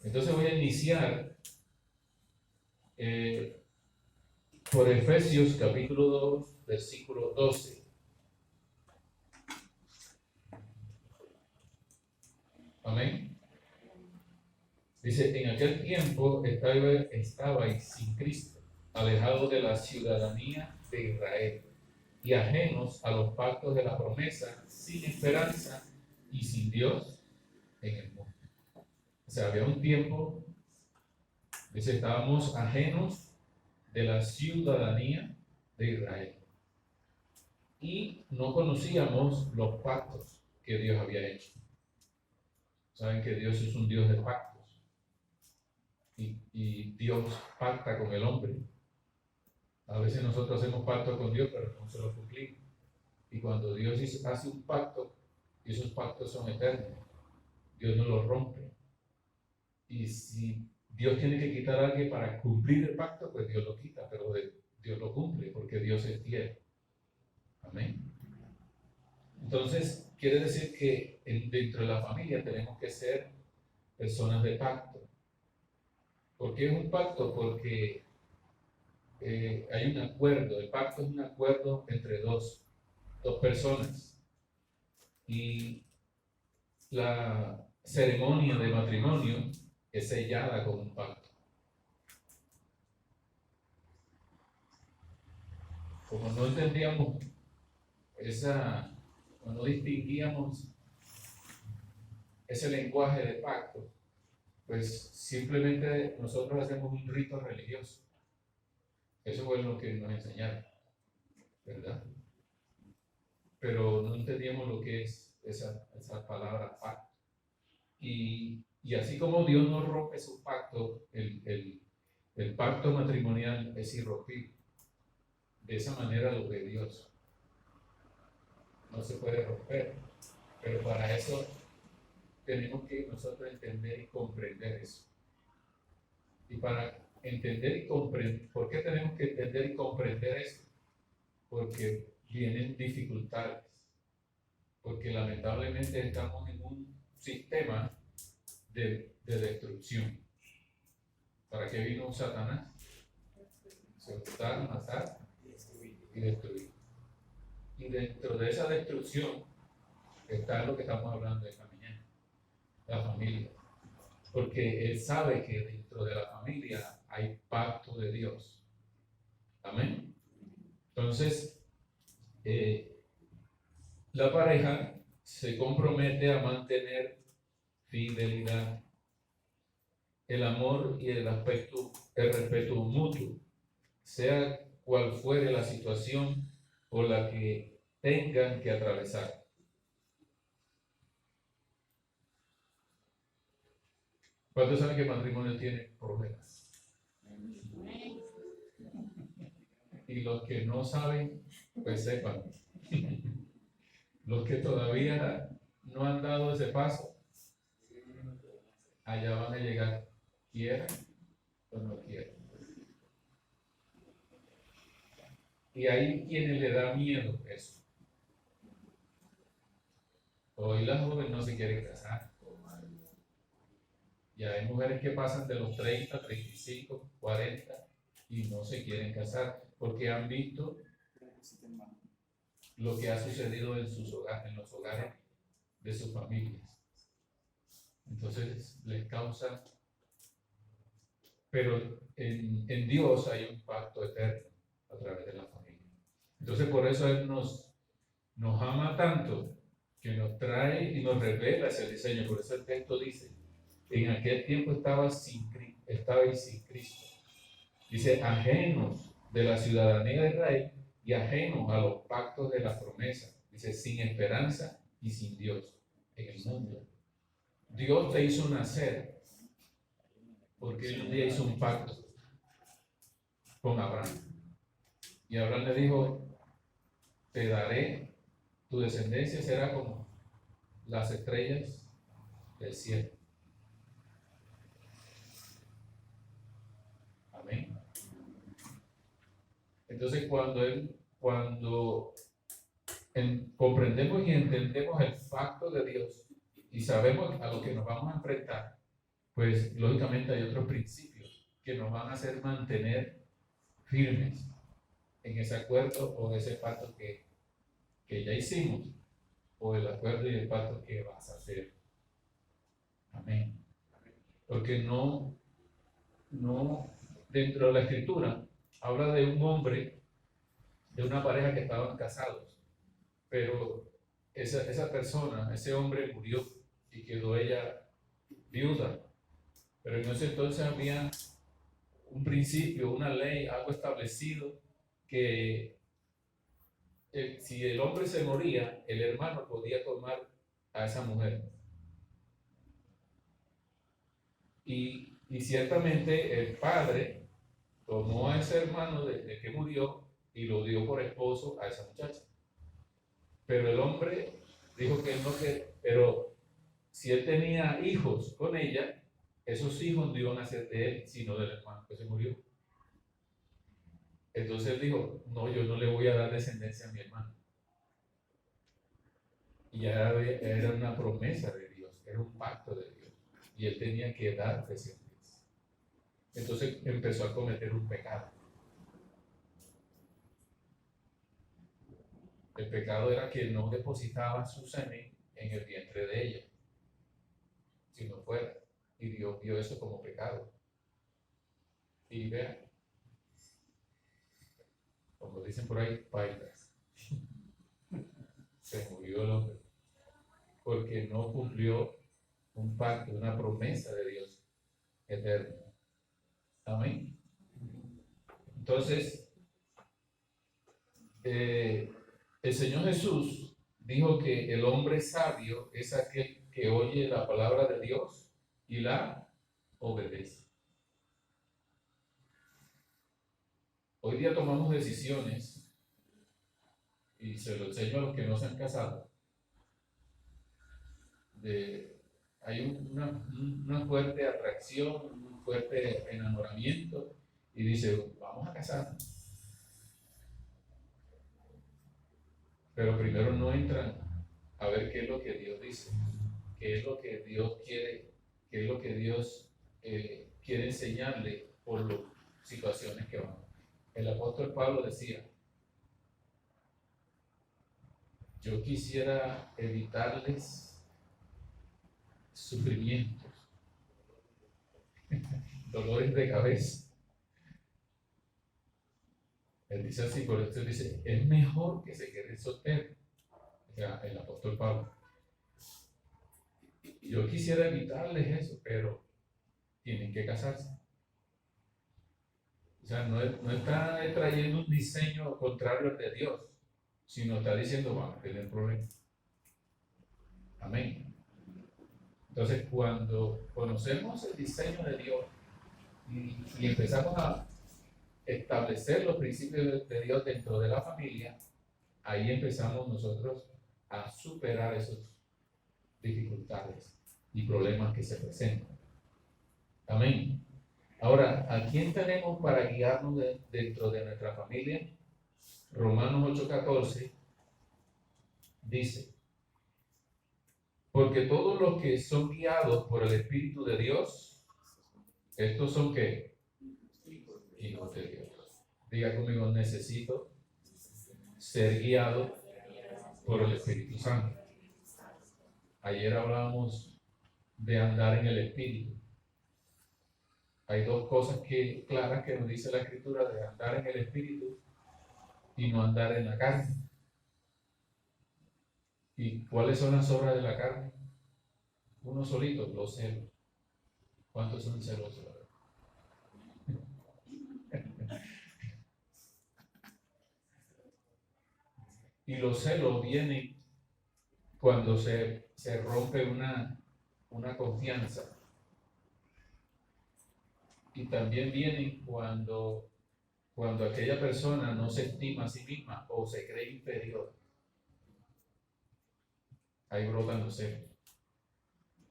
Entonces voy a iniciar por Efesios capítulo 2, versículo 12. Amén. Dice, en aquel tiempo estabais sin Cristo, alejados de la ciudadanía de Israel y ajenos a los pactos de la promesa, sin esperanza y sin Dios en el mundo. O sea, había un tiempo, dice, estábamos ajenos de la ciudadanía de Israel y no conocíamos los pactos que Dios había hecho. Saben que Dios es un Dios de pactos y Dios pacta con el hombre. A veces nosotros hacemos pacto con Dios, pero no se lo cumplimos. Y cuando Dios hace un pacto, esos pactos son eternos. Dios no los rompe. Y si Dios tiene que quitar a alguien para cumplir el pacto, pues Dios lo quita, pero Dios lo cumple porque Dios es fiel. Amén. Entonces, quiere decir que dentro de la familia tenemos que ser personas de pacto. ¿Por qué es un pacto? Porque hay un acuerdo. El pacto es un acuerdo entre dos personas. Y la ceremonia de matrimonio es sellada con un pacto. Como no entendíamos no distinguíamos ese lenguaje de pacto, pues simplemente nosotros hacemos un rito religioso. Eso fue lo que nos enseñaron, ¿verdad? Pero no entendíamos lo que es esa palabra pacto. Y así como Dios no rompe su pacto, el pacto matrimonial es irrompible. De esa manera lo ve Dios. No se puede romper. Pero para eso tenemos que nosotros entender y comprender eso. Y para entender y comprender, ¿por qué tenemos que entender y comprender eso? Porque vienen dificultades. Porque lamentablemente estamos en un sistema de destrucción. ¿Para qué vino Satanás? Hurtar, matar y destruir. Y dentro de esa destrucción está lo que estamos hablando esta mañana, la familia. Porque él sabe que dentro de la familia hay pacto de Dios. Amén. Entonces, la pareja se compromete a mantener fidelidad, el amor y el respeto mutuo, sea cual fuere la situación por la que tengan que atravesar. ¿Cuántos saben que el matrimonio tiene problemas? Y los que no saben, pues sepan. Los que todavía no han dado ese paso, allá van a llegar, quieran o no quieran. Y hay quienes le da miedo eso. Hoy las jóvenes no se quieren casar. Y hay mujeres que pasan de los 30, 35, 40 y no se quieren casar porque han visto lo que ha sucedido en los hogares de sus familias. Entonces les causa, pero en Dios hay un pacto eterno a través de la familia. Entonces por eso Él nos ama tanto que nos trae y nos revela ese diseño. Por eso el texto dice, en aquel tiempo estabais sin Cristo. Dice, ajenos de la ciudadanía de Israel y ajenos a los pactos de la promesa. Dice, sin esperanza y sin Dios en el mundo. Dios te hizo nacer porque Él un día hizo un pacto con Abraham. Y Abraham le dijo, te daré, tu descendencia será como las estrellas del cielo. Amén. Entonces cuando comprendemos y entendemos el pacto de Dios y sabemos a lo que nos vamos a enfrentar, pues lógicamente hay otros principios que nos van a hacer mantener firmes en ese acuerdo o ese pacto que ya hicimos, o el acuerdo y el pacto que vas a hacer. Amén. Porque no, dentro de la escritura, habla de un hombre, de una pareja que estaban casados, pero esa persona, ese hombre murió y quedó ella viuda. Pero en ese entonces había un principio, una ley, algo establecido que si el hombre se moría, el hermano podía tomar a esa mujer. Y ciertamente el padre tomó a ese hermano de que murió y lo dio por esposo a esa muchacha. Pero el hombre dijo que él no quería, pero si él tenía hijos con ella, esos hijos no iban a ser de él, sino del hermano que se murió. Entonces él dijo, no, yo no le voy a dar descendencia a mi hermano. Y ya era una promesa de Dios, era un pacto de Dios. Y él tenía que dar descendencia. Entonces empezó a cometer un pecado. El pecado era que no depositaba su semen en el vientre de ella, sino fuera. Y Dios vio eso como pecado. Y vean, como dicen por ahí, pailas. Se murió el hombre porque no cumplió un pacto, una promesa de Dios eterno. Amén. Entonces, el Señor Jesús dijo que el hombre sabio es aquel que oye la palabra de Dios y la obedece. Hoy día tomamos decisiones, y se lo enseño a los que no se han casado, hay una fuerte atracción, un fuerte enamoramiento, y dice, vamos a casarnos. Pero primero no entran a ver qué es lo que Dios dice, qué es lo que Dios quiere, qué es lo que Dios quiere enseñarle por las situaciones que van. El apóstol Pablo decía, yo quisiera evitarles sufrimientos, dolores de cabeza. Él dice así, por eso dice, es mejor que se quede soltero. O sea, el apóstol Pablo. Yo quisiera evitarles eso, pero tienen que casarse. O sea, no está trayendo un diseño contrario al de Dios, sino está diciendo, van a tener problemas. Amén. Entonces, cuando conocemos el diseño de Dios y empezamos a establecer los principios de Dios dentro de la familia, ahí empezamos nosotros a superar esas dificultades y problemas que se presentan. Amén. Ahora, ¿a quién tenemos para guiarnos dentro de nuestra familia? Romanos 8:14 dice, porque todos los que son guiados por el Espíritu de Dios, estos son ¿qué? Hijos de Dios. Diga conmigo, necesito ser guiado por el Espíritu Santo. Ayer hablábamos de andar en el Espíritu. Hay dos cosas claras que nos dice la Escritura de andar en el Espíritu y no andar en la carne. ¿Y cuáles son las obras de la carne? Uno solito, los celos. ¿Cuántos son celosos? Y los celos vienen cuando se rompe una confianza. Y también vienen cuando aquella persona no se estima a sí misma o se cree inferior. Ahí brotan los celos.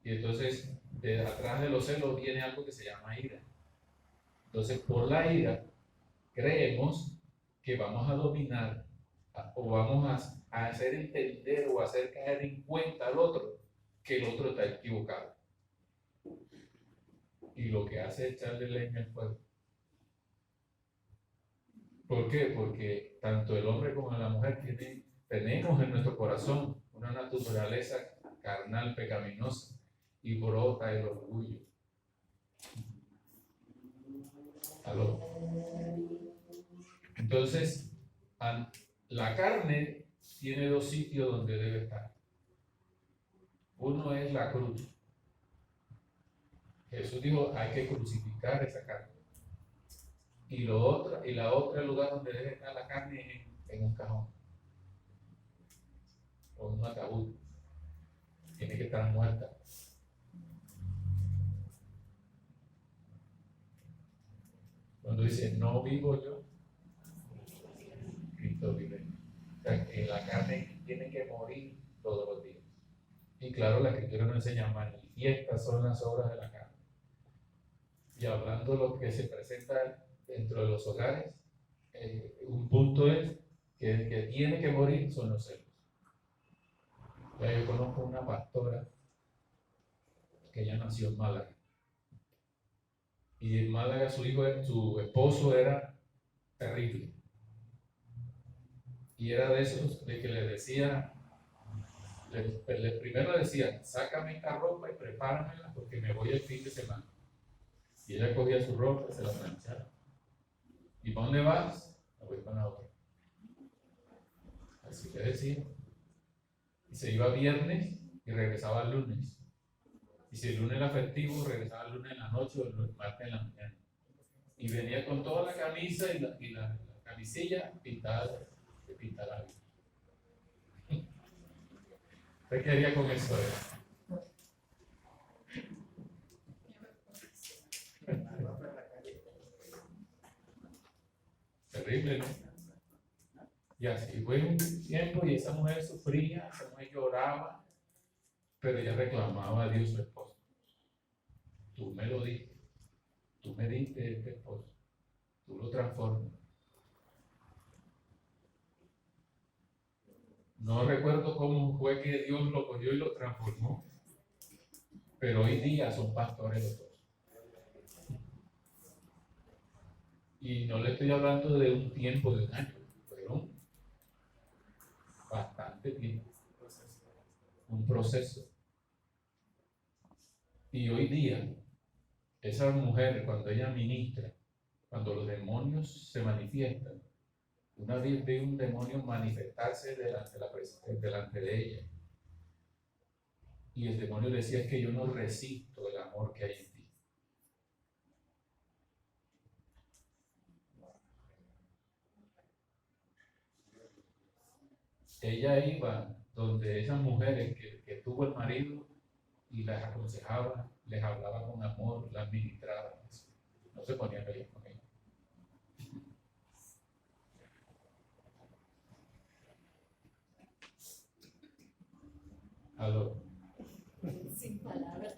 Y entonces, de atrás de los celos viene algo que se llama ira. Entonces, por la ira, creemos que vamos a dominar o vamos a hacer entender o hacer caer en cuenta al otro que el otro está equivocado. y lo que hace es echarle leña al fuego. ¿Por qué? Porque tanto el hombre como la mujer tenemos en nuestro corazón una naturaleza carnal pecaminosa y brota el orgullo. ¿Aló? Entonces, la carne tiene dos sitios donde debe estar. Uno es la cruz. Jesús dijo, hay que crucificar esa carne. Y la otra lugar donde debe estar la carne es en un cajón o en un ataúd. Tiene que estar muerta. Cuando dice, no vivo yo, Cristo vive. O sea, que la carne tiene que morir todos los días. Y claro, la Escritura nos enseña, manifiestas son las obras de la carne. Y hablando de lo que se presenta dentro de los hogares, un punto es que el que tiene que morir son los celos. Ya yo conozco una pastora que ella nació en Málaga. Y en Málaga su esposo era terrible. Y era de esos de que le decía, primero le decía, sácame esta ropa y prepáramela porque me voy el fin de semana. Y ella cogía su ropa y se la planchaba. ¿Y para dónde vas? Me voy para la otra. Así le decía. Y se iba viernes y regresaba el lunes. Y si el lunes era festivo, regresaba el lunes en la noche o el martes en la mañana. Y venía con toda la camisa y la camisilla pintada de pintalabio. ¿Usted qué haría con eso? Terrible, ¿no? Y así fue un tiempo y esa mujer sufría, esa mujer lloraba, pero ella reclamaba a Dios su esposo. Tú me lo diste, tú me diste este esposo, tú lo transformas. No recuerdo cómo fue que Dios lo cogió y lo transformó, pero hoy día son pastores los dos. Y no le estoy hablando de un tiempo de un año, fueron bastante tiempo, un proceso. Y hoy día, esa mujer, cuando ella ministra, cuando los demonios se manifiestan, una vez ve un demonio manifestarse delante de ella. Y el demonio decía, es que yo no resisto el amor que hay en ti. Ella iba donde esas mujeres que tuvo el marido y las aconsejaba, les hablaba con amor, las ministraba. No se ponía a pelear con ella. Aló. Sin palabras.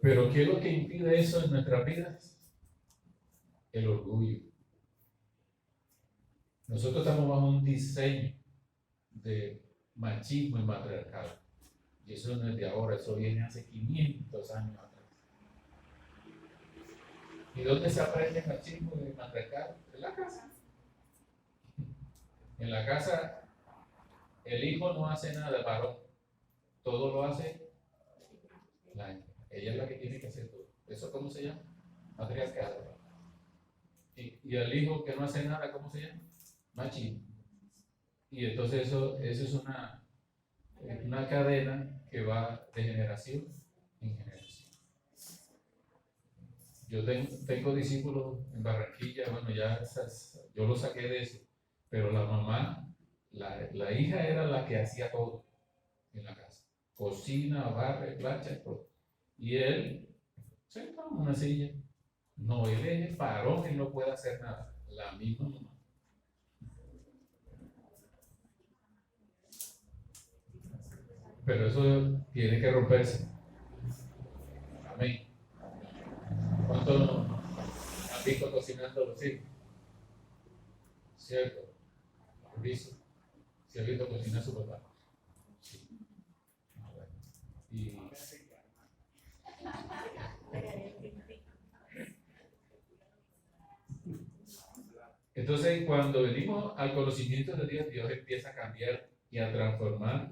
Pero ¿qué es lo que impide eso en nuestras vidas? El orgullo. Nosotros estamos bajo un diseño de machismo y matriarcado. Y eso no es de ahora, eso viene hace 500 años atrás. ¿Y dónde se aprende machismo y matriarcado? En la casa. En la casa, el hijo no hace nada de varón, todo lo hace la hembra. Ella es la que tiene que hacer todo. ¿Eso cómo se llama? Matriarcado. Y el hijo que no hace nada, ¿cómo se llama? Machismo. Y entonces eso es una cadena que va de generación en generación. Yo tengo discípulos en Barranquilla, bueno, yo lo saqué de eso, pero la mamá, la hija era la que hacía todo en la casa. Cocina, barre, plancha, todo. Y él sentado en una silla. No, él es varón y no puede hacer nada. La misma mamá. Pero eso tiene que romperse. Amén. ¿Cuántos han visto cocinando los hijos? ¿Cierto? ¿Han visto? ¿Se ha visto cocinar a su papá? Sí. Entonces, cuando venimos al conocimiento de Dios, Dios empieza a cambiar y a transformar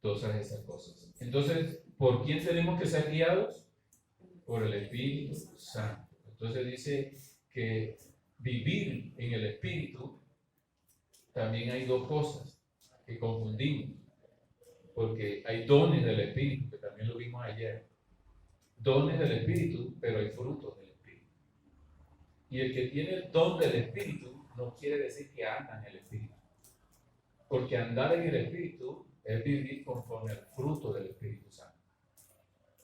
todas esas cosas. Entonces, ¿por quién tenemos que ser guiados? Por el Espíritu Santo. Entonces dice que vivir en el Espíritu, también hay dos cosas que confundimos, porque hay dones del Espíritu, que también lo vimos ayer. Dones del Espíritu, pero hay frutos del Espíritu. Y el que tiene el don del Espíritu no quiere decir que anda en el Espíritu, porque andar en el Espíritu es vivir conforme al fruto del Espíritu Santo.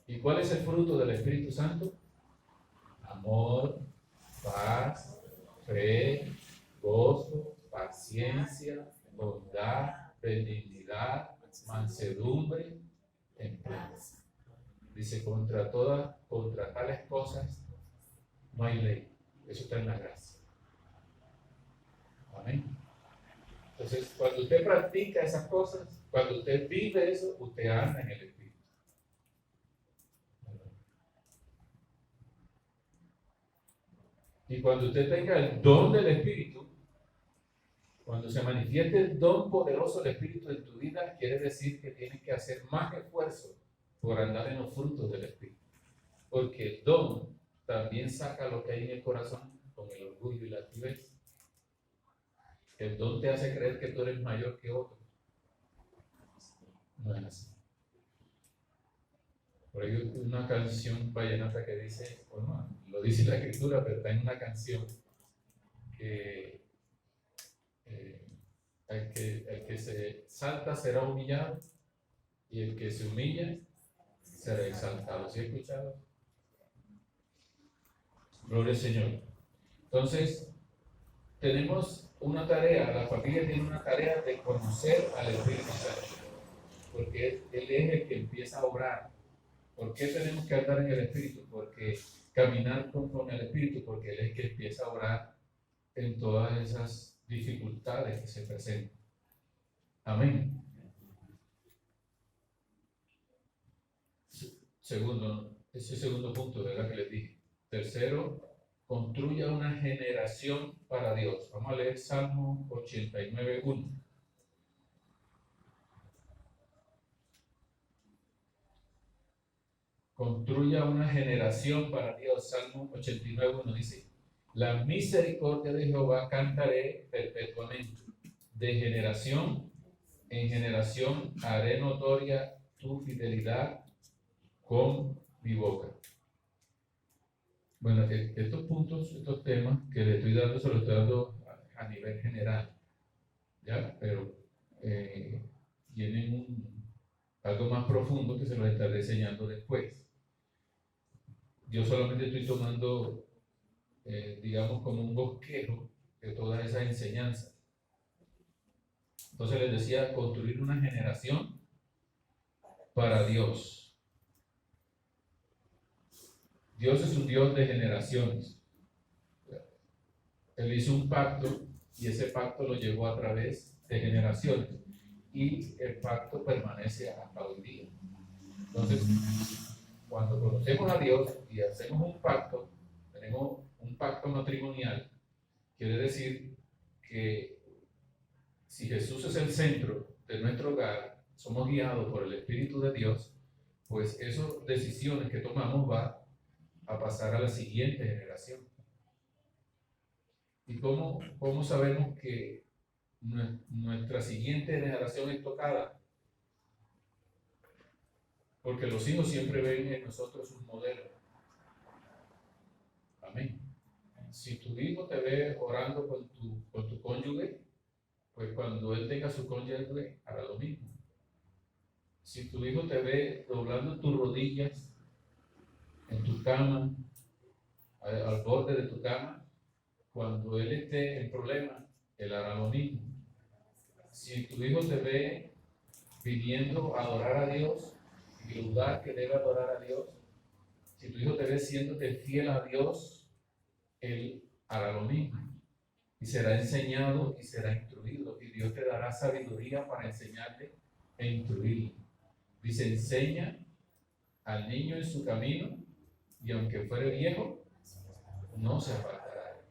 ¿Y cuál es el fruto del Espíritu Santo? Amor, paz, fe, gozo, paciencia, bondad, benignidad, mansedumbre, templanza. Dice, contra tales cosas no hay ley. Eso está en la gracia. Amén. Entonces, cuando usted practica esas cosas, cuando usted vive eso, usted anda en el Espíritu. Y cuando usted tenga el don del Espíritu, cuando se manifieste el don poderoso del Espíritu en tu vida, quiere decir que tienes que hacer más esfuerzo por andar en los frutos del Espíritu. Porque el don también saca lo que hay en el corazón con el orgullo y la altivez. El don te hace creer que tú eres mayor que otro. No es así. Por ahí hay una canción vallenata que dice, bueno, lo dice la Escritura, pero está en una canción que el que se salta será humillado y el que se humilla será exaltado. ¿Sí he escuchado? Gloria al Señor. Entonces, tenemos una tarea, la familia tiene una tarea de conocer al Espíritu Santo, porque Él es el que empieza a obrar. ¿Por qué tenemos que andar en el Espíritu? Porque caminar conforme al Espíritu, porque Él es el que empieza a obrar en todas esas dificultades que se presentan. Amén. Segundo, ese segundo punto, ¿verdad? Que les dije. Tercero, construya una generación para Dios. Vamos a leer Salmo 89:1. Construya una generación para Dios. Salmo 89:1 dice: la misericordia de Jehová cantaré perpetuamente. De generación en generación haré notoria tu fidelidad con mi boca. Bueno, estos puntos, estos temas que le estoy dando, se los estoy dando a nivel general, ¿ya? Pero tienen algo más profundo que se los estaré enseñando después. Yo solamente estoy tomando, digamos, como un bosquejo de todas esas enseñanzas. Entonces les decía, construir una generación para Dios. Dios es un Dios de generaciones. Él hizo un pacto y ese pacto lo llevó a través de generaciones. Y el pacto permanece hasta hoy día. Entonces, cuando conocemos a Dios y hacemos un pacto, tenemos un pacto matrimonial, quiere decir que si Jesús es el centro de nuestro hogar, somos guiados por el Espíritu de Dios, pues esas decisiones que tomamos va a pasar a la siguiente generación. ¿Y cómo sabemos que nuestra siguiente generación es tocada? Porque los hijos siempre ven en nosotros un modelo. Amén. Si tu hijo te ve orando con tu cónyuge, pues cuando él tenga su cónyuge hará lo mismo. Si tu hijo te ve doblando tus rodillas en tu cama, al borde de tu cama, cuando él esté en problemas, él hará lo mismo. Si tu hijo te ve pidiendo adorar a Dios, y el lugar que debe adorar a Dios, si tu hijo te ve siéndote fiel a Dios, él hará lo mismo. Y será enseñado y será instruido. Y Dios te dará sabiduría para enseñarle e instruirle. Dice, enseña al niño en su camino y aunque fuere viejo, no se apartará.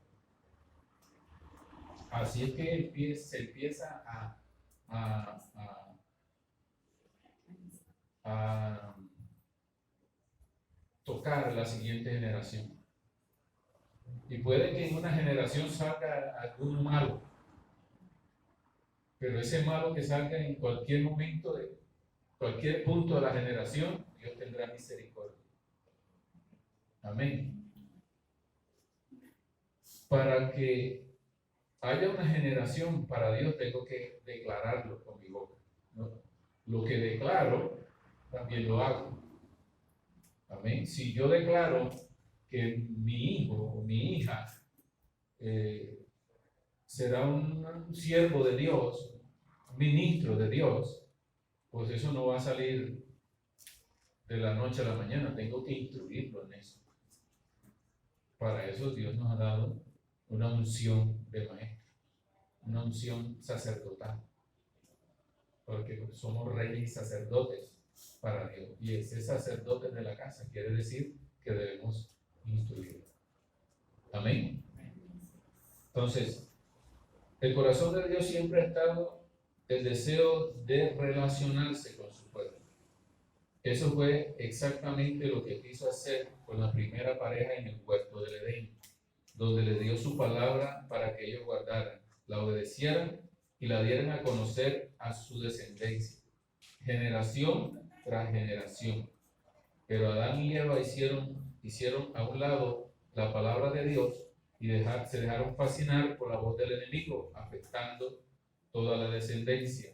Así es que se empieza a tocar la siguiente generación. Y puede que en una generación salga algún malo, pero ese malo que salga en cualquier momento, de cualquier punto de la generación, Dios tendrá misericordia. Amén. Para que haya una generación para Dios, tengo que declararlo con mi boca, ¿no? Lo que declaro, también lo hago. Amén. Si yo declaro que mi hijo o mi hija será un siervo de Dios, ministro de Dios, pues eso no va a salir de la noche a la mañana. Tengo que instruirlo en eso. Para eso Dios nos ha dado una unción de maestro, una unción sacerdotal, porque somos reyes y sacerdotes para Dios. Y ese sacerdote de la casa quiere decir que debemos instruirlo. Amén. Entonces, el corazón de Dios siempre ha estado el deseo de relacionarse con su pueblo. Eso fue exactamente lo que quiso hacer con la primera pareja en el huerto del Edén, donde le dio su palabra para que ellos guardaran, la obedecieran y la dieran a conocer a su descendencia, generación tras generación. Pero Adán y Eva hicieron a un lado la palabra de Dios y se dejaron fascinar por la voz del enemigo, afectando toda la descendencia.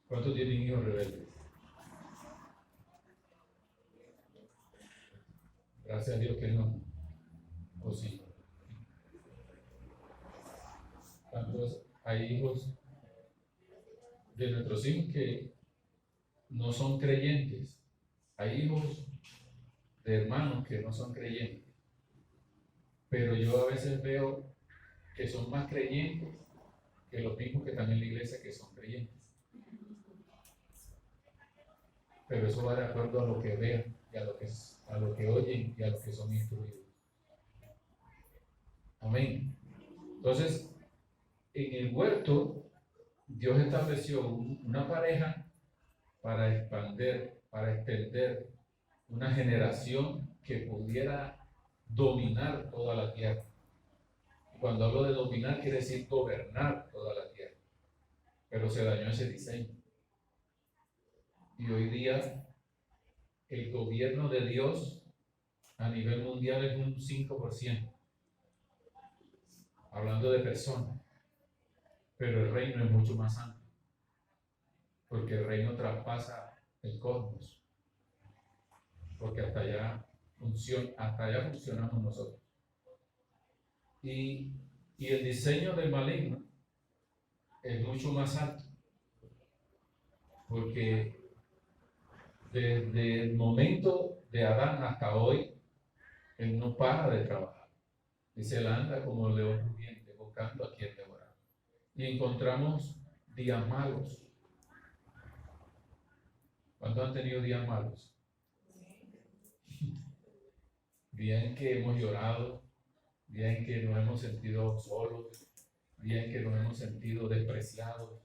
¿Cuántos tienen hijos rebeldes? Gracias a Dios que no. ¿O sí? ¿Cuántos hay hijos de nuestros hijos que no son creyentes? Hay hijos de hermanos que no son creyentes. Pero yo a veces veo que son más creyentes que los mismos que están en la iglesia que son creyentes. Pero eso va de acuerdo a lo que vean y a lo que oyen y a lo que son instruidos. Amén. Entonces, en el huerto, Dios estableció una pareja para extender una generación que pudiera dominar toda la tierra. Cuando hablo de dominar, quiere decir gobernar toda la tierra. Pero se dañó ese diseño. Y hoy día, el gobierno de Dios a nivel mundial es un 5%. Hablando de personas. Pero el reino es mucho más amplio. Porque el reino traspasa el cosmos. Porque hasta allá funcionamos nosotros. Y el diseño del maligno es mucho más alto. Porque desde el momento de Adán hasta hoy, él no para de trabajar. Dice, él anda como león rugiente, buscando a quien devorar. Y encontramos días malos. ¿Cuántos han tenido días malos? Días en que hemos llorado, días en que nos hemos sentido solos, días en que nos hemos sentido despreciados,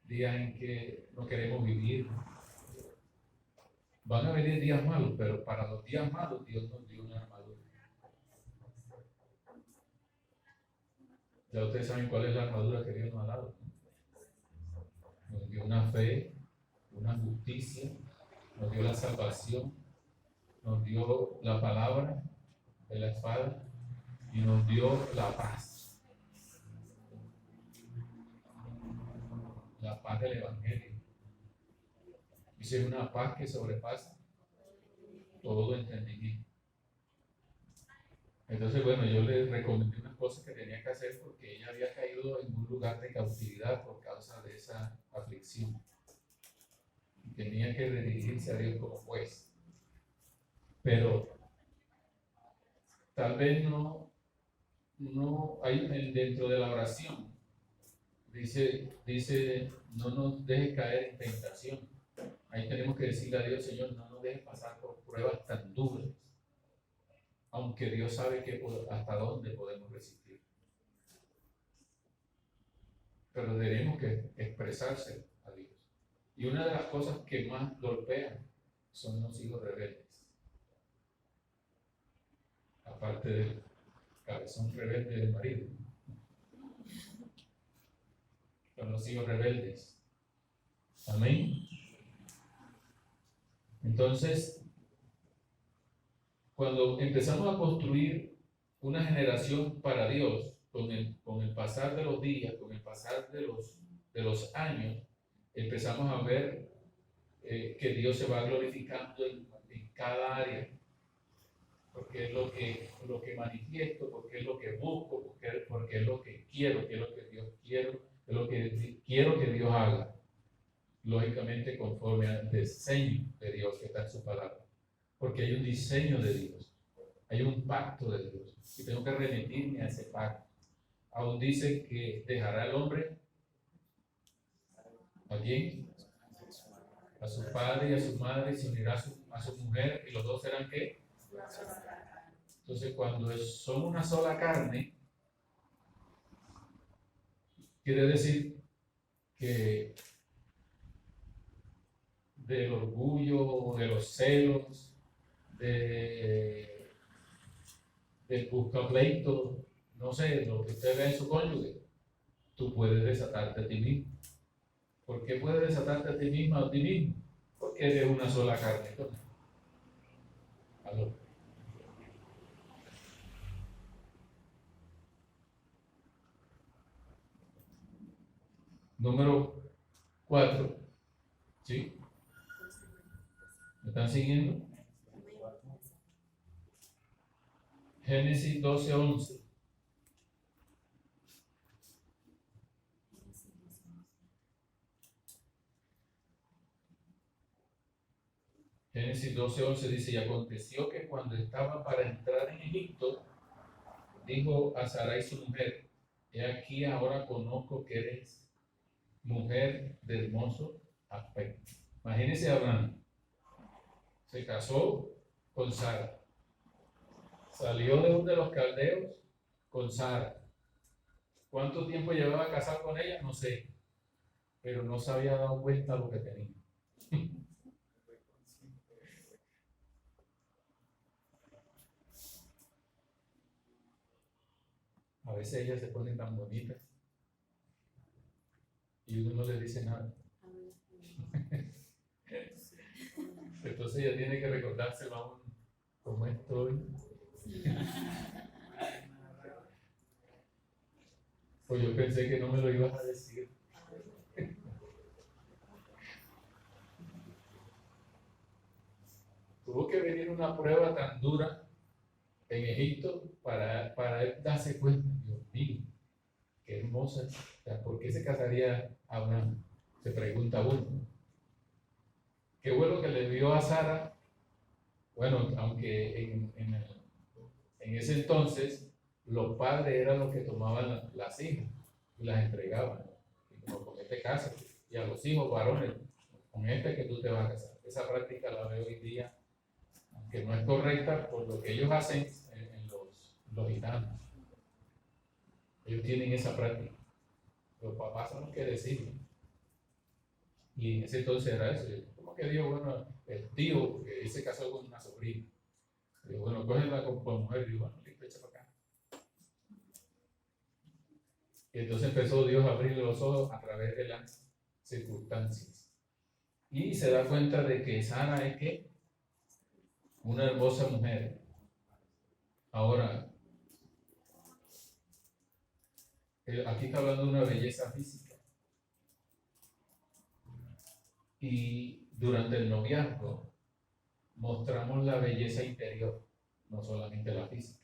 días en que no queremos vivir. Van a venir días malos, pero para los días malos Dios nos dio una armadura. Ya ustedes saben cuál es la armadura que Dios nos ha dado. Nos dio una fe, una justicia, nos dio la salvación, nos dio la palabra de la espada y nos dio la paz. La paz del Evangelio. Dice, una paz que sobrepasa todo entendimiento. Entonces, bueno, yo le recomendé unas cosas que tenía que hacer porque ella había caído en un lugar de cautividad por causa de esa aflicción. Y tenía que dirigirse a Dios como juez. Pero tal vez no hay dentro de la oración. Dice, no nos dejes caer en tentación. Ahí tenemos que decirle a Dios, Señor, no nos dejes pasar por pruebas tan duras, aunque Dios sabe hasta dónde podemos resistir. Pero tenemos que expresarse a Dios. Y una de las cosas que más golpean son los hijos rebeldes. Aparte del cabezón rebelde del marido, son los hijos rebeldes. Amén. Entonces, cuando empezamos a construir una generación para Dios, con el pasar de los días, con el pasar de los años, empezamos a ver que Dios se va glorificando en cada área, porque es lo que manifiesto, porque es lo que busco, porque es lo que quiero, que es lo que Dios quiere, es lo que quiero que Dios haga, lógicamente conforme al diseño de Dios que está en su palabra, porque hay un diseño de Dios, hay un pacto de Dios, y tengo que remitirme a ese pacto. Aún dice que dejará el hombre ¿a quién? A su padre y a su madre, se unirá a su mujer, y los dos serán ¿qué? Entonces, cuando son una sola carne, quiere decir que del orgullo, de los celos, del buscapleito, no sé, lo que usted ve en su cónyuge, tú puedes desatarte a ti mismo. ¿Por qué puedes desatarte a ti misma o a ti mismo? Porque eres una sola carne. ¿Aló? Número 4. ¿Sí? ¿Me están siguiendo? Génesis 12:11. Génesis 12:11 dice, y aconteció que cuando estaba para entrar en Egipto, dijo a Sarai su mujer, he aquí ahora conozco que eres mujer de hermoso aspecto. Imagínense Abraham, se casó con Sara, salió de los caldeos con Sara. ¿Cuánto tiempo llevaba casado con ella? No sé, pero no se había dado cuenta de lo que tenía. A veces ellas se ponen tan bonitas y uno no les dice nada. Entonces ella tiene que recordárselo a uno, cómo estoy. Pues yo pensé que no me lo ibas a decir. Tuvo que venir una prueba tan dura en Egipto para él darse cuenta, Dios mío, qué hermosa. O sea, ¿por qué se casaría Abraham? Se pregunta uno. Qué bueno que le dio a Sara, bueno, aunque en ese entonces los padres eran los que tomaban las hijas y las entregaban. Y como con este caso, y a los hijos varones, con este que tú te vas a casar. Esa práctica la veo hoy día, aunque no es correcta por lo que ellos hacen en los gitanos. Ellos tienen esa práctica. Los papás son los que deciden. Y en ese entonces era eso. ¿Cómo que Dios, bueno, el tío que se casó con una sobrina? Digo, bueno, cógela con mujer. Digo, bueno, listo, echa para acá. Y entonces empezó Dios a abrirle los ojos a través de las circunstancias. Y se da cuenta de que Sara es que una hermosa mujer. Ahora, aquí está hablando de una belleza física. Y durante el noviazgo mostramos la belleza interior, no solamente la física.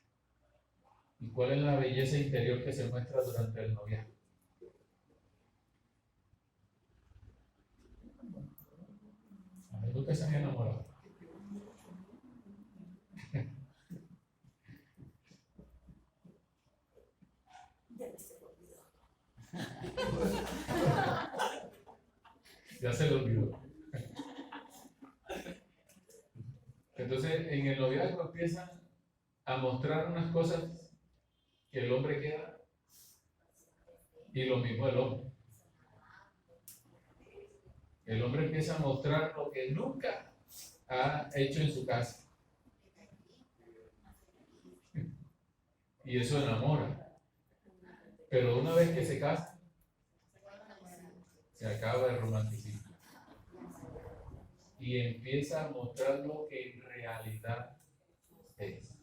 ¿Y cuál es la belleza interior que se muestra durante el noviazgo? A ver, ¿tú se han enamorado? Ya se lo olvidó. el noviazgo empiezan a mostrar unas cosas que el hombre queda, y lo mismo el hombre. El hombre empieza a mostrar lo que nunca ha hecho en su casa. Y eso enamora. Pero una vez que se casa, se acaba el romanticismo. Y empieza a mostrar lo que en realidad es.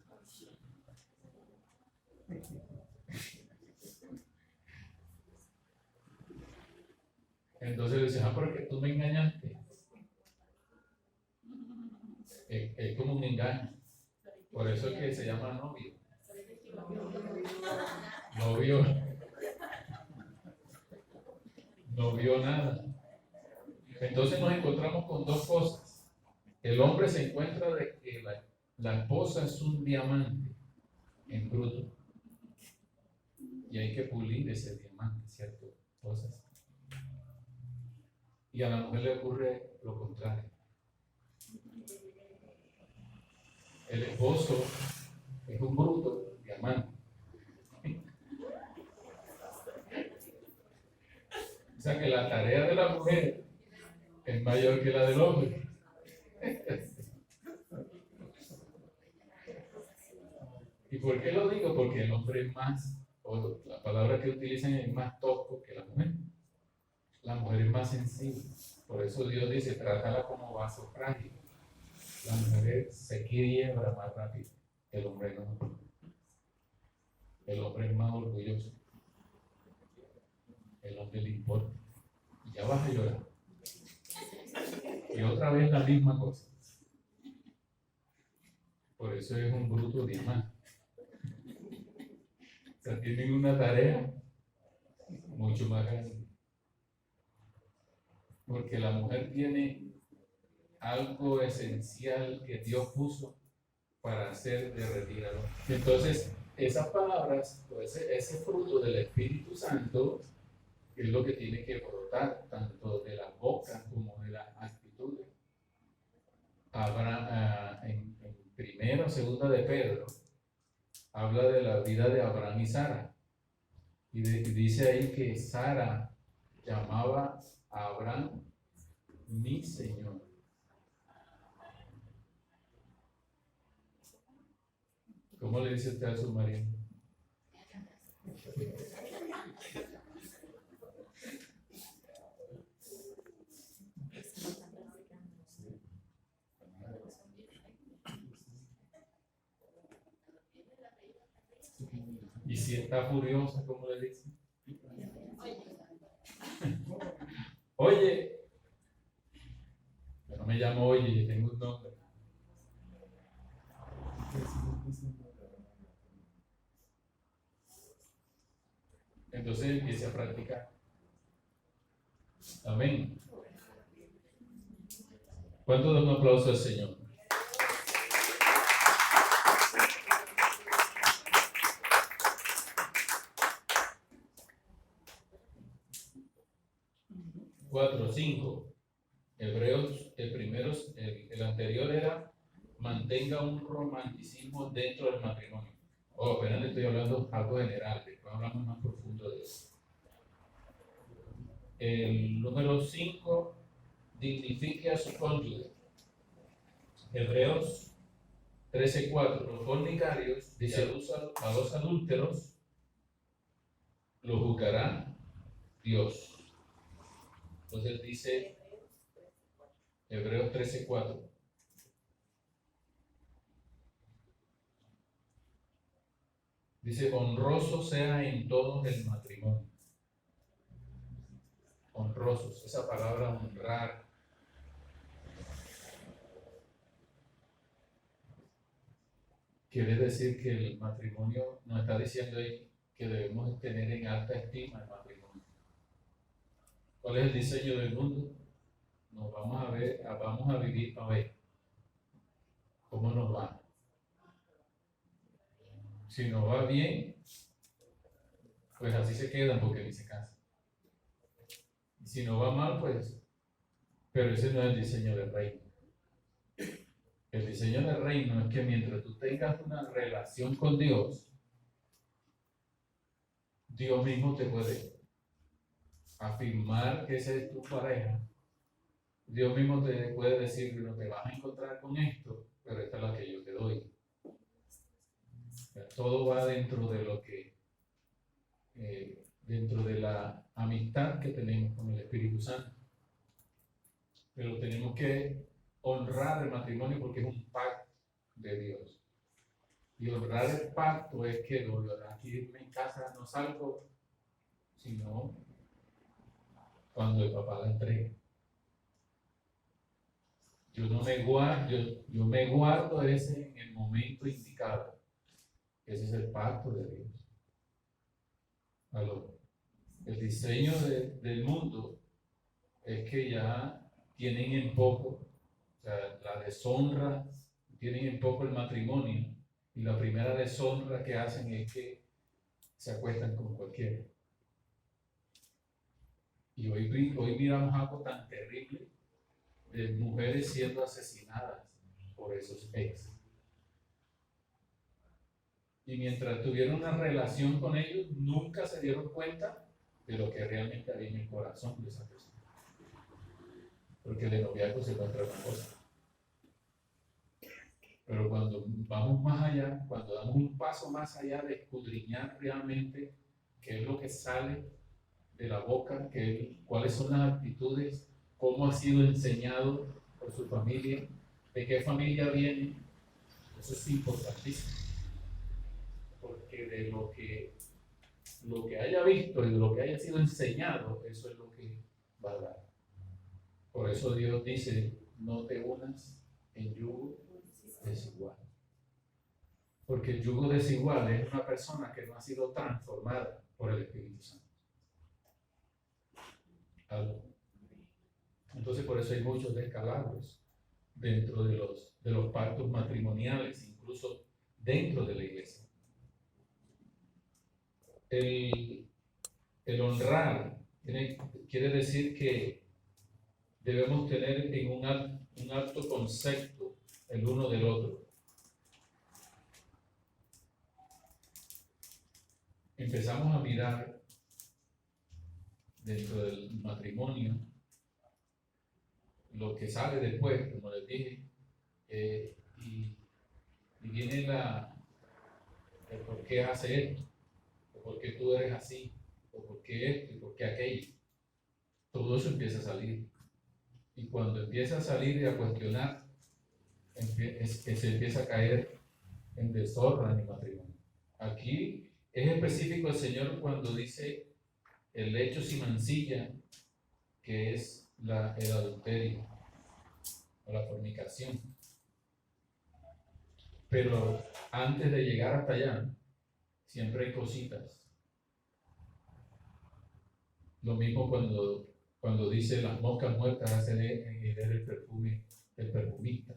Entonces le dice, porque tú me engañaste. Es como un engaño. Por eso es que se llama novio. No vio nada. Entonces nos encontramos con dos cosas. El hombre se encuentra de que la esposa es un diamante en bruto. Y hay que pulir ese diamante, ¿cierto? Cosas. Y a la mujer le ocurre lo contrario. El esposo es un bruto diamante. O sea que la tarea de la mujer es mayor que la del hombre. ¿Y por qué lo digo? Porque el hombre es más, o la palabra que utilizan es más tosco que la mujer. La mujer es más sensible. Por eso Dios dice, trátala como vaso frágil. La mujer se quiebra más rápido. El hombre no. El hombre es más orgulloso. El hombre le importa. Y ya vas a llorar. Y otra vez la misma cosa. Por eso es un bruto diamante. O sea, tienen una tarea mucho más grande. Porque la mujer tiene algo esencial que Dios puso para hacer derretir al hombre. Entonces, esas palabras, o ese fruto del Espíritu Santo, es lo que tiene que brotar tanto de la boca como de las actitudes. En primera o segunda de Pedro, habla de la vida de Abraham y Sara. Y dice ahí que Sara llamaba a Abraham mi Señor. ¿Cómo le dice usted a su marido? Y si está furiosa, ¿cómo le dice? Oye, yo no me llamo Oye, yo tengo un nombre. Entonces empiece a practicar. Amén. ¿Cuánto da un aplauso al Señor? Cuatro, cinco. Hebreos, el anterior era mantenga un romanticismo dentro del matrimonio. Apenas le estoy hablando algo general, después hablamos más profundo de eso. El número 5, dignifique a su cónyuge. Hebreos 13:4. Los fornicarios, dice a los adúlteros, lo juzgará Dios. Entonces dice Hebreos 13:4. Dice, honroso sea en todos el matrimonio. Honrosos, esa palabra honrar. Quiere decir que el matrimonio nos está diciendo ahí que debemos tener en alta estima el matrimonio. ¿Cuál es el diseño del mundo? Nos vamos a vivir a ver cómo nos va. Si nos va bien, pues así se quedan porque ni se casan. Y si nos va mal, pues, pero ese no es el diseño del reino. El diseño del reino es que mientras tú tengas una relación con Dios, Dios mismo te puede afirmar que esa es tu pareja. Dios mismo te puede decir que no te vas a encontrar con esto, pero esta es la que yo te doy. Todo va dentro de lo que, dentro de la amistad que tenemos con el Espíritu Santo. Pero tenemos que honrar el matrimonio porque es un pacto de Dios. Y honrar el pacto es que aquí en casa no salgo, sino cuando el papá la entregue. Yo me guardo ese en el momento indicado. Ese es el pacto de Dios. El diseño del mundo es que ya tienen en poco, o sea, la deshonra, tienen en poco el matrimonio, y la primera deshonra que hacen es que se acuestan con cualquiera. Y hoy miramos algo tan terrible de mujeres siendo asesinadas por esos ex. Y mientras tuvieron una relación con ellos, nunca se dieron cuenta de lo que realmente había en el corazón de esa persona. Porque de noviazgo se encuentra una cosa. Pero cuando vamos más allá, cuando damos un paso más allá de escudriñar realmente qué es lo que sale de la boca, cuáles son las actitudes, cómo ha sido enseñado por su familia, de qué familia viene, eso es importantísimo. Porque de lo que haya visto y de lo que haya sido enseñado, eso es lo que va a dar. Por eso Dios dice, no te unas en yugo desigual. Porque el yugo desigual es una persona que no ha sido transformada por el Espíritu Santo. Entonces por eso hay muchos descalabros dentro de los pactos matrimoniales, incluso dentro de la iglesia. El honrar quiere decir que debemos tener en un alto concepto el uno del otro. Empezamos a mirar dentro del matrimonio lo que sale después, como les dije, y viene el por qué hace esto, o por qué tú eres así, o por qué esto y por qué aquello. Todo eso empieza a salir. Y cuando empieza a salir y a cuestionar, es que se empieza a caer en deshonra en el matrimonio. Aquí es específico el Señor cuando dice el hecho sin mancilla, que es el adulterio o la fornicación. Pero antes de llegar hasta allá, siempre hay cositas. Lo mismo cuando dice las moscas muertas hacen el perfume del perfumista.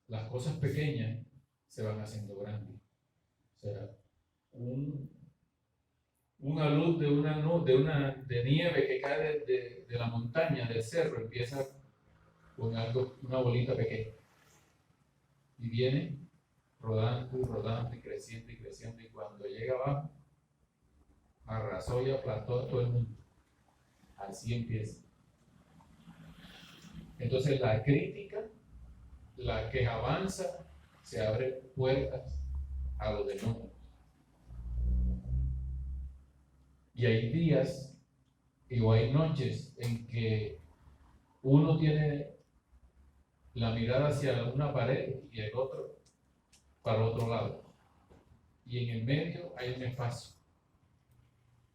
Las cosas pequeñas se van haciendo grandes. O sea, una luz de nieve que cae de la montaña, del cerro, empieza con una bolita pequeña. Y viene rodando y rodando y creciendo, y cuando llega abajo, arrasó y aplastó a todo el mundo. Así empieza. Entonces la crítica, la que avanza, se abre puertas a los demonios. Y hay días o hay noches en que uno tiene la mirada hacia una pared y el otro para otro lado. Y en el medio hay un espacio.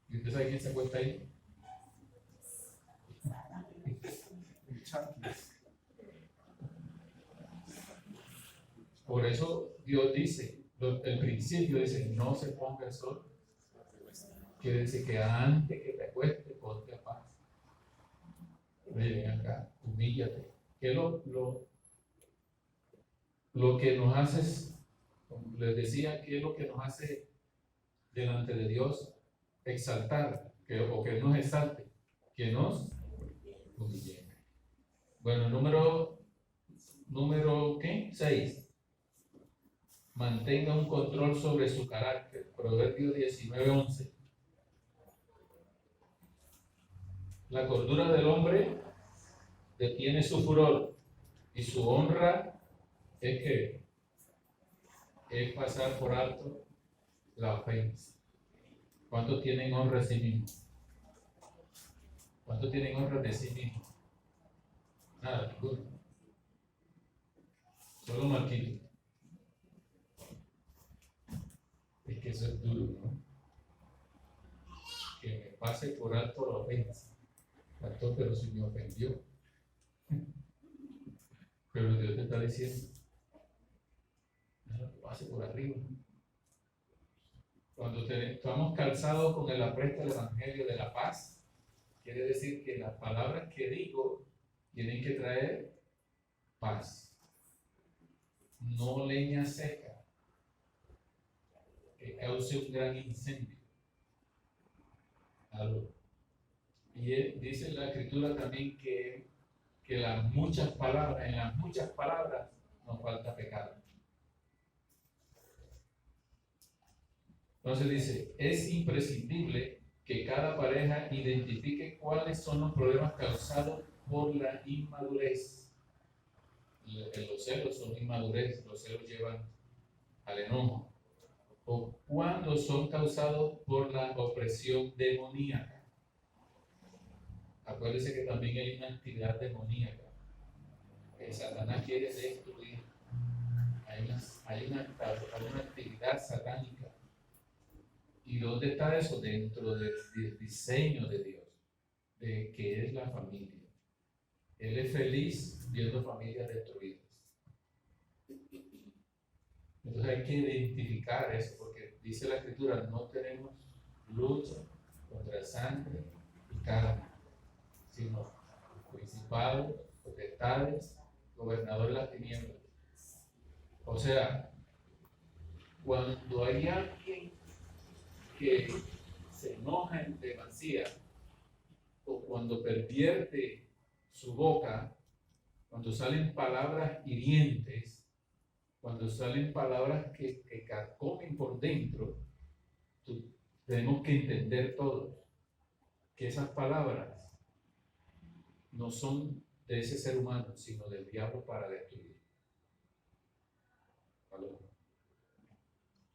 ¿Y usted sabe quién se acuesta ahí? Por eso Dios dice, el principio dice, no se ponga el sol. Quiere decir que antes que te acuestes, ponte a paz. Ven acá, humíllate. Que lo que nos hace, como les decía, que es lo que nos hace delante de Dios exaltar, o que nos exalte, que nos humille. Bueno, número Número, ¿qué? 6. Mantenga un control sobre su carácter. Proverbios 19:11. La cordura del hombre detiene su furor y su honra es que es pasar por alto la ofensa. ¿Cuántos tienen honra de sí mismos? ¿Cuántos tienen honra de sí mismos? Nada, ninguno. Solo Marquito. Es que eso es duro, ¿no? Que me pase por alto la ofensa. Pastor, pero si me ofendió. Pero Dios te está diciendo, no, que pase por arriba. Cuando estamos calzados con el apresto del Evangelio de la paz, quiere decir que las palabras que digo tienen que traer paz, no leña seca, que cause un gran incendio. Algo. Y dice la Escritura también que en las muchas palabras nos falta pecado. Entonces dice, es imprescindible que cada pareja identifique cuáles son los problemas causados por la inmadurez. Los celos son inmadurez, los celos llevan al enojo. O cuando son causados por la opresión demoníaca. Acuérdense que también hay una actividad demoníaca. Satanás quiere destruir. Hay una actividad satánica. ¿Y dónde está eso? Dentro del diseño de Dios, de que es la familia. Él es feliz viendo familias destruidas. Entonces hay que identificar eso, porque dice la Escritura, no tenemos lucha contra sangre y carne, sino principados, potestades, gobernadores de las tinieblas. O sea, cuando hay alguien que se enoja en demasía, o cuando pervierte su boca, cuando salen palabras hirientes, cuando salen palabras que carcomen por dentro, tenemos que entender todos que esas palabras no son de ese ser humano, sino del diablo para destruir. ¿Vale?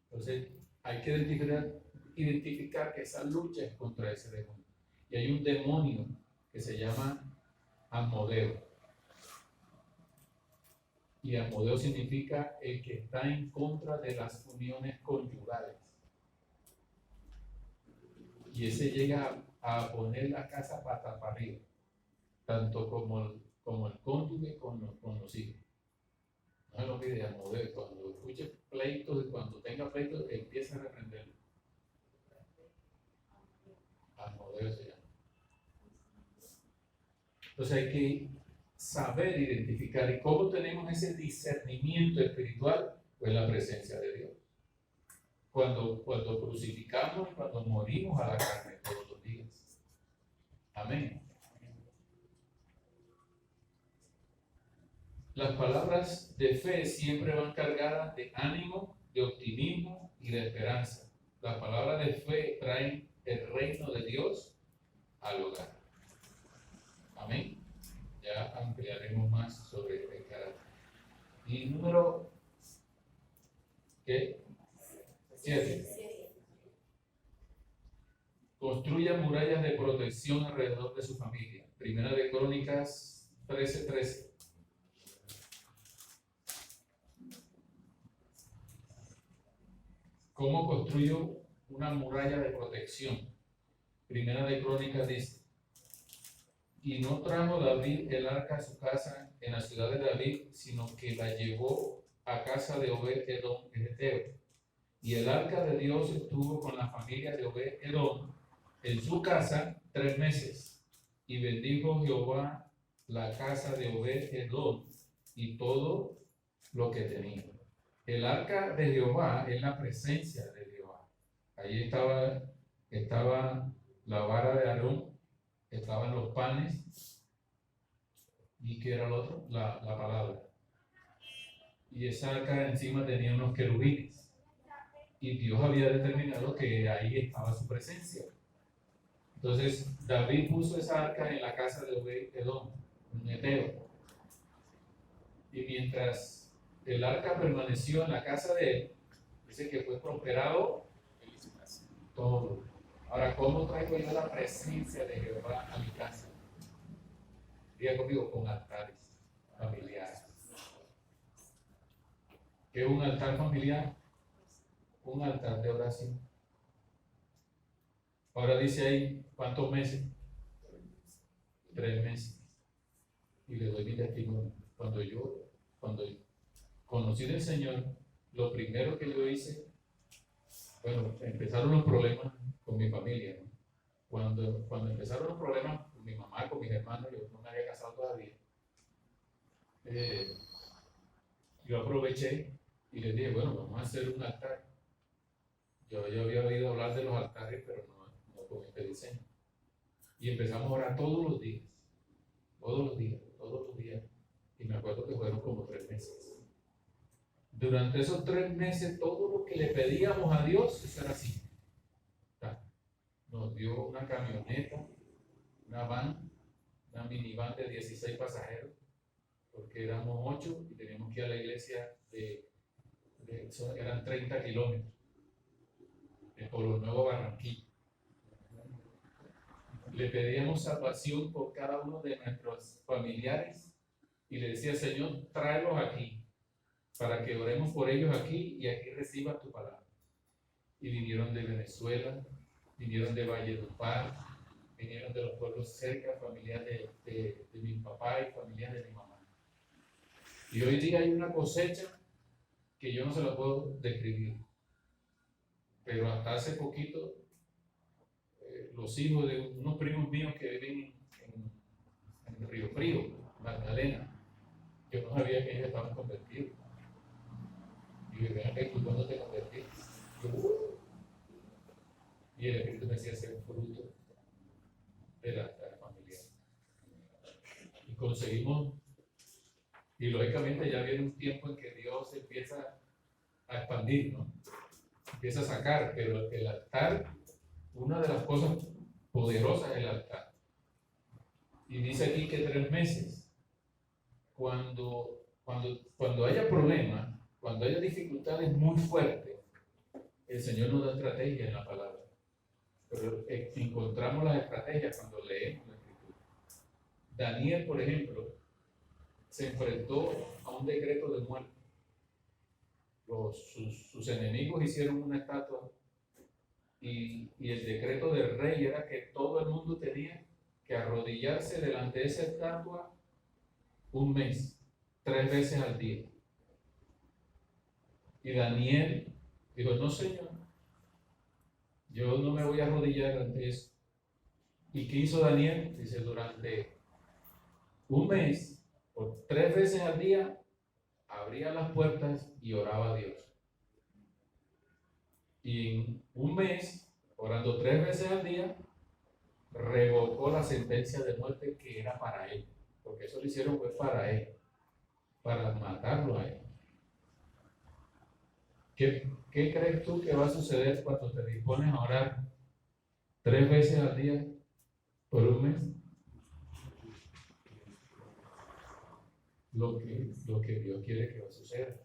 Entonces, hay que identificar que esa lucha es contra ese demonio. Y hay un demonio que se llama Asmodeo. Y Asmodeo significa el que está en contra de las uniones conyugales. Y ese llega a poner la casa pata para arriba, tanto como el cónyuge con los hijos. No se lo olvide, Asmodeo. Cuando escuche pleitos y cuando tenga pleitos, empieza a reprenderlo. Asmodeo se llama. Entonces hay que saber identificar. ¿Y cómo tenemos ese discernimiento espiritual? Pues la presencia de Dios. Cuando crucificamos, cuando morimos a la carne todos los días. Amén. Las palabras de fe siempre van cargadas de ánimo, de optimismo y de esperanza. Las palabras de fe traen el reino de Dios al hogar. Amén. Ya ampliaremos más sobre el carácter. Y número 7. Construya murallas de protección alrededor de su familia. Primera de Crónicas 13:13. ¿Cómo construyo una muralla de protección? Primera de Crónicas dice, y no trajo David el arca a su casa en la ciudad de David, sino que la llevó a casa de Obed-Edom el Eteo. Y el arca de Dios estuvo con la familia de Obed-Edom en su casa 3 meses. Y bendijo Jehová la casa de Obed-Edom y todo lo que tenía. El arca de Jehová es la presencia de Jehová. Allí estaba la vara de Aarón, estaban los panes, y ¿qué era lo otro? La palabra. y esa arca encima tenía unos querubines. Y Dios había determinado que ahí estaba su presencia. Entonces David puso esa arca en la casa de Obed-Edom, un heteo. Y mientras el arca permaneció en la casa de él, dice que fue prosperado todo. Ahora, ¿cómo traigo yo la presencia de Jehová a mi casa? Diga conmigo, con altares familiares. ¿Qué es un altar familiar? Un altar de oración. Ahora dice ahí, ¿cuántos meses? 3 meses. Y le doy mi testimonio. Cuando conocí del Señor, lo primero que yo hice, bueno, empezaron los problemas con mi familia, ¿no? Cuando empezaron los problemas con mi mamá, con mis hermanos, yo no me había casado todavía. Yo aproveché y les dije, bueno, vamos a hacer un altar. Yo había oído hablar de los altares, pero no con este diseño. Y empezamos a orar todos los días. Y me acuerdo que fueron como 3 meses. Durante esos 3 meses, todo lo que le pedíamos a Dios, eso era así. Nos dio una camioneta, una van, una minivan de 16 pasajeros, porque éramos 8 y teníamos que ir a la iglesia eran 30 kilómetros, de Polo Nuevo, Barranquilla. Le pedíamos salvación por cada uno de nuestros familiares y le decía, Señor, tráelos aquí, para que oremos por ellos aquí y aquí reciban tu palabra. Y vinieron de Venezuela, vinieron de Valledupar, vinieron de los pueblos cerca, familias de mi papá y familias de mi mamá. Y hoy día hay una cosecha que yo no se la puedo describir, pero hasta hace poquito los hijos de unos primos míos que viven en Río Frío, Magdalena, yo no sabía que ellos estaban convertidos. Y yo vean que tú cuando te convertiste, y el Espíritu me decía ser fruto de la familia. Y conseguimos, y lógicamente ya viene un tiempo en que Dios empieza a expandir, ¿no? Empieza a sacar, pero el altar, una de las cosas poderosas es el altar. Y dice aquí que 3 meses, cuando haya problemas, cuando haya dificultades muy fuertes, el Señor nos da estrategia en la palabra. Pero encontramos las estrategias cuando leemos la Escritura. Daniel, por ejemplo, se enfrentó a un decreto de muerte. Sus enemigos hicieron una estatua y el decreto del rey era que todo el mundo tenía que arrodillarse delante de esa estatua 1 mes, 3 veces al día. Y Daniel dijo, no, Señor, yo no me voy a arrodillar ante eso. ¿Y qué hizo Daniel? Dice, durante 1 mes, por 3 veces al día, abría las puertas y oraba a Dios. Y en 1 mes, orando 3 veces al día, revocó la sentencia de muerte que era para él. Porque eso lo hicieron fue para él, para matarlo a él. ¿Qué crees tú que va a suceder cuando te dispones a orar 3 veces al día por 1 mes? Lo que Dios quiere que va a suceder.